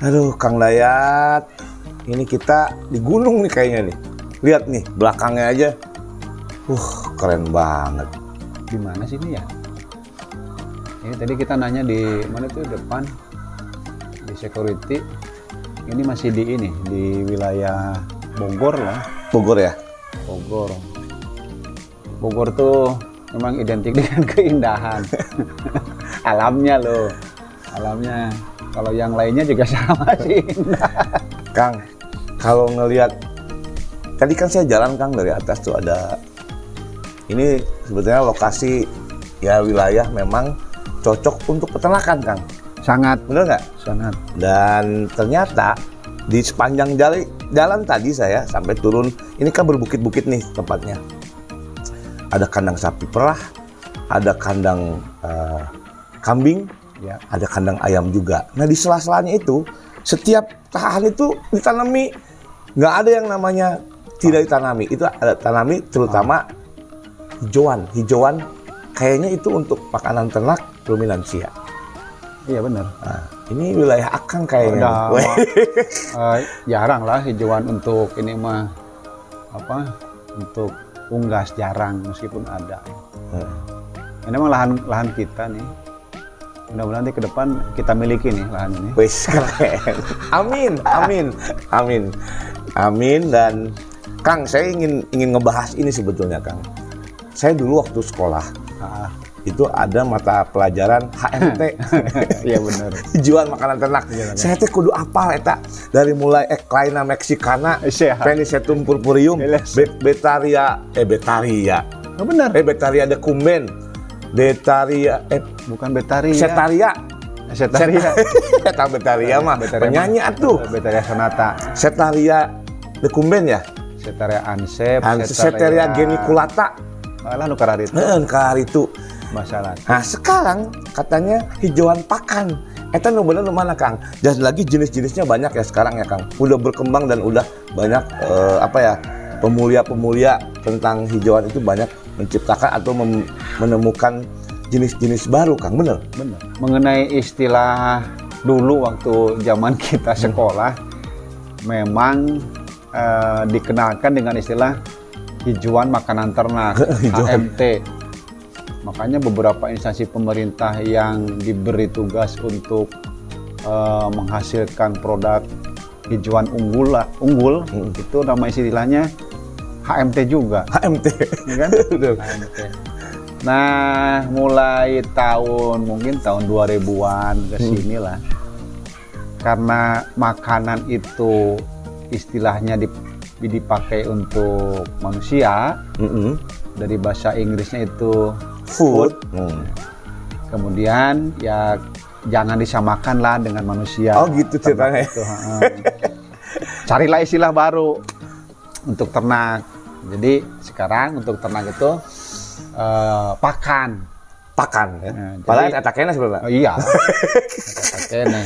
Aduh, Kang Dayat, ini kita di gunung nih kayaknya nih. Lihat nih, belakangnya aja. Keren banget. Di mana sih ini ya? Ini tadi kita nanya di mana tuh depan di security. Ini masih di wilayah Bogor lah. Bogor ya? Bogor. Bogor tuh memang identik dengan keindahan. Alamnya loh. Alamnya. Kalau yang lainnya juga sama sih. Kang, kalau ngelihat tadi kan saya jalan Kang dari atas tuh ada ini sebetulnya lokasi ya wilayah memang cocok untuk peternakan Kang. Sangat, Bener nggak? sangat. Dan ternyata di sepanjang jalan tadi saya sampai turun, ini kan berbukit-bukit nih tempatnya. Ada kandang sapi perah, ada kandang kambing, Ya. ada kandang ayam juga. Nah di sela-selanya itu, setiap lahan itu ditanami, nggak ada yang namanya tidak ditanami. Itu ada tanami terutama hijauan kayaknya itu untuk makanan ternak ruminansia. Iya benar. Nah, ini wilayah Akang kayaknya. Jarang lah hijauan untuk ini mah untuk unggas jarang meskipun ada. Ini memang lahan kita nih. Mudah-mudahan nanti ke depan kita miliki nih lahan ini. Wis keren. Amin. Dan Kang, saya ingin ngebahas ini sebetulnya Kang. Saya dulu waktu sekolah itu ada mata pelajaran HMT. Iya benar. Hijauan makanan ternak. Saya teh kudu apal eta dari mulai Equina mexicana, Penicetum purpureum, Betaria. Oh, benar. Betaria decumben, Bukan Betaria. Setaria. Eta Betaria mah Betaria penyanyi atuh. Betaria sonata. Setaria decumben ya. Setaria ansep. Setaria geniculata. Malah nu karar itu. Itu. Masalah. Nah sekarang katanya hijauan pakan. Eta nu bener nu mana Kang? Dan lagi jenis-jenisnya banyak ya sekarang ya Kang. Udah berkembang dan udah banyak pemulia tentang hijauan itu banyak menciptakan atau menemukan jenis-jenis baru Kang, bener? Benar. Mengenai istilah dulu waktu zaman kita sekolah, memang dikenalkan dengan istilah hijauan makanan ternak, HMT. Makanya beberapa instansi pemerintah yang diberi tugas untuk menghasilkan produk hijauan unggul itu nama istilahnya HMT juga. HMT, kan? HMT. Nah, mulai mungkin tahun 2000-an ke sini lah. Karena makanan itu istilahnya dipakai untuk manusia. Dari bahasa Inggrisnya itu food. Kemudian ya jangan disamakan lah dengan manusia. Oh gitu ceritanya. Carilah istilah baru untuk ternak. Jadi sekarang untuk ternak itu pakan. Ya. Nah, padahal eta kene sebenarnya. Oh iya. Eta kene.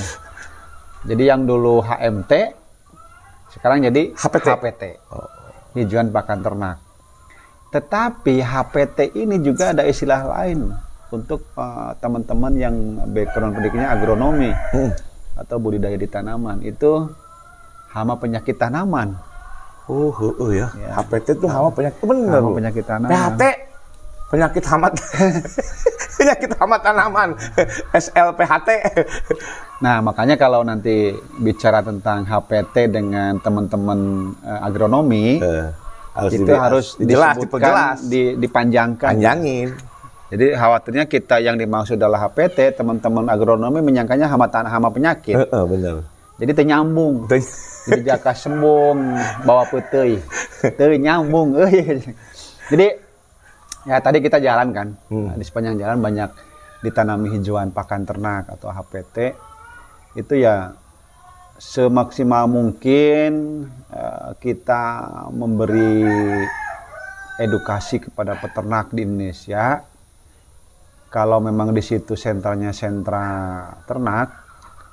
Jadi yang dulu HMT sekarang jadi HPT. Hijauan pakan ternak. Tetapi HPT ini juga ada istilah lain untuk teman-teman yang background pendidikannya agronomi atau budidaya di tanaman. Itu hama penyakit tanaman. Ya. HPT itu hama penyakit bener. Hama penyakit tanaman. PHT penyakit hama penyakit hama tanaman. SLPHT. Nah, makanya kalau nanti bicara tentang HPT dengan teman-teman agronomi harus dijelas, dipanjangkan. Panjangin. Jadi khawatirnya kita yang dimaksud adalah HPT, teman-teman agronomi menyangkanya hama penyakit. Benar. Jadi ternyambung. Jadi jaka sembung bawa putih. Ternyambung. Jadi ya tadi kita jalan kan. Di sepanjang jalan banyak ditanami hijauan pakan ternak atau HPT. Itu ya semaksimal mungkin kita memberi edukasi kepada peternak di Indonesia. Kalau memang di situ sentranya sentra ternak,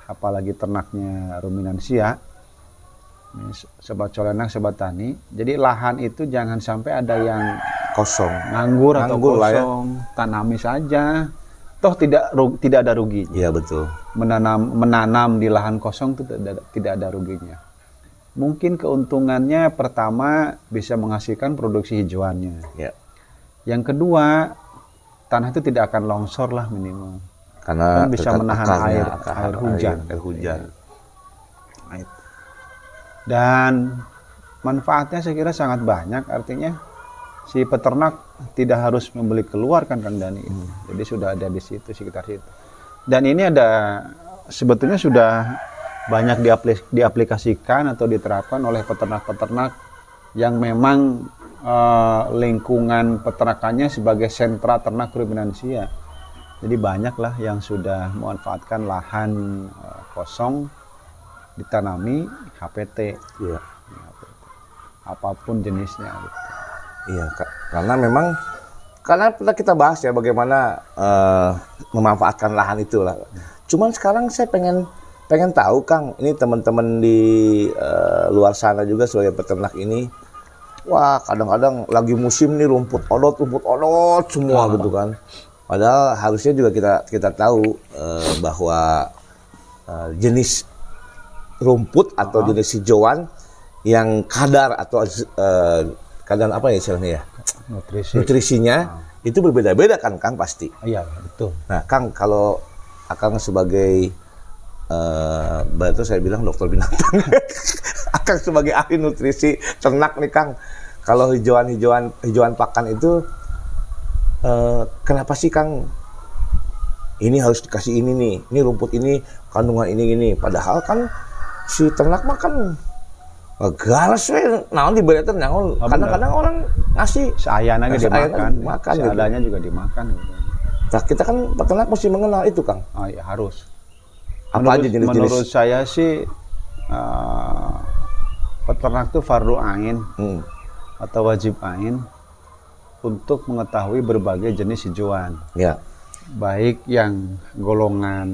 apalagi ternaknya ruminansia, sobat colenak, sobat tani. Jadi lahan itu jangan sampai ada yang kosong, nganggur atau kosong, lah ya. Tanami saja. toh tidak ada ruginya. Iya betul. Menanam di lahan kosong itu tidak ada ruginya. Mungkin keuntungannya pertama bisa menghasilkan produksi hijauannya. Ya. Yang kedua, tanah itu tidak akan longsor lah minimal. Karena kan bisa menahan air hujan. Air hujan. Dan manfaatnya saya kira sangat banyak. Artinya si peternak tidak harus membeli keluar kan Kang Dani. Jadi sudah ada di situ, sekitar situ. Dan ini sebetulnya sudah banyak diaplikasikan atau diterapkan oleh peternak-peternak yang memang lingkungan peternakannya sebagai sentra ternak ruminansia. Jadi banyaklah yang sudah memanfaatkan lahan kosong ditanami HPT. Iya. Apapun jenisnya. Gitu. Iya, karena pernah kita bahas ya bagaimana memanfaatkan lahan itu lah. Cuman sekarang saya pengen tahu Kang, ini teman-teman di luar sana juga sebagai peternak ini, wah kadang-kadang lagi musim nih rumput odot semua gitu kan. Padahal harusnya juga kita tahu bahwa jenis rumput atau jenis hijauan yang kadar atau kadar apa ya istilahnya ya? Nutrisinya itu berbeda-beda kan Kang pasti. Iya betul. Nah Kang, kalau Akang sebagai berarti saya bilang dokter binatang. Akang sebagai ahli nutrisi ternak nih Kang. Kalau hijauan pakan itu kenapa sih Kang ini harus dikasih ini nih? Ini rumput ini kandungan ini. Padahal kan si ternak makan garas we naon diberikan naon. Kadang-kadang orang ngasih seadanya dimakan, seadanya gitu. juga dimakan gitu. Nah, kita kan peternak mesti mengenal itu Kang. Oh iya harus. Apa aja jenis-jenis? Menurut saya sih peternak itu fardu ain atau wajib ain untuk mengetahui berbagai jenis hijauan. Ya. Baik yang golongan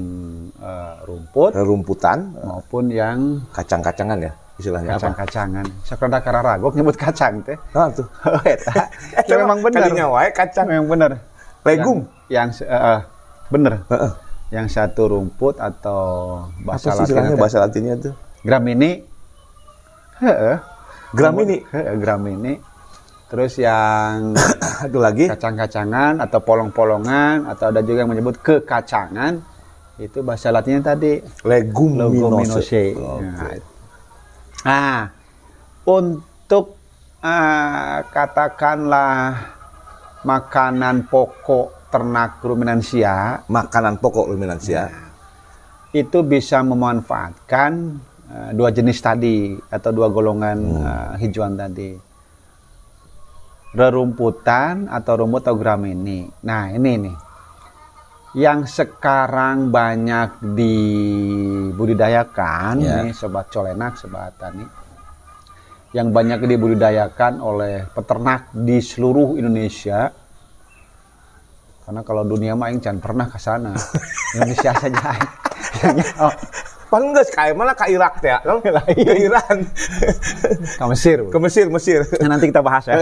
rumputan maupun yang kacang-kacangan ya istilahnya. Kacang-kacangan. Sakrada kararagok nyebut kacang teh. Nah tuh. Itu memang benar. Kalinya wae kacang. Memang benar. Legum. Yang benar. Yang satu rumput atau bahasa Latinnya bahasa Latinnya tuh Gramini. Gramini. Terus yang satu lagi kacang-kacangan atau polong-polongan atau ada juga yang menyebut kekacangan. Itu bahasa Latinnya tadi Leguminosae. Nah, untuk katakanlah makanan pokok ternak ruminansia, itu bisa memanfaatkan dua jenis tadi atau dua golongan hijauan tadi, rerumputan atau rumput atau gramini. Nah ini nih yang sekarang banyak dibudidayakan, nih sobat colenak, sobat tani, yang banyak dibudidayakan oleh peternak di seluruh Indonesia. Karena kalau dunia mah aing can pernah ke sana. Indonesia saja. Paling enggak kayak mana ke Irak teh, ke Iran. Ke Mesir. Nah, nanti kita bahas ya.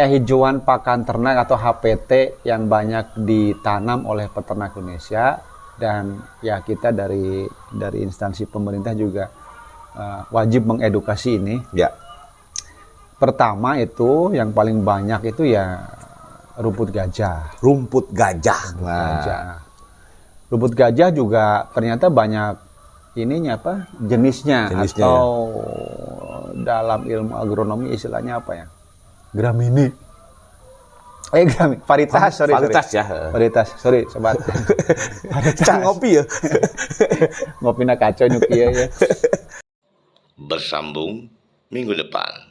Hijauan pakan ternak atau HPT yang banyak ditanam oleh peternak Indonesia, dan ya kita dari instansi pemerintah juga wajib mengedukasi ini. Ya. Pertama itu yang paling banyak itu ya rumput gajah. Rumput gajah. Rumput gajah juga ternyata banyak jenisnya atau dalam ilmu agronomi istilahnya apa ya? Gramini. Varietas, sorry sobat. Cang ngopi ya. Ngopina kacau nyuk ieu ya. Bersambung minggu depan.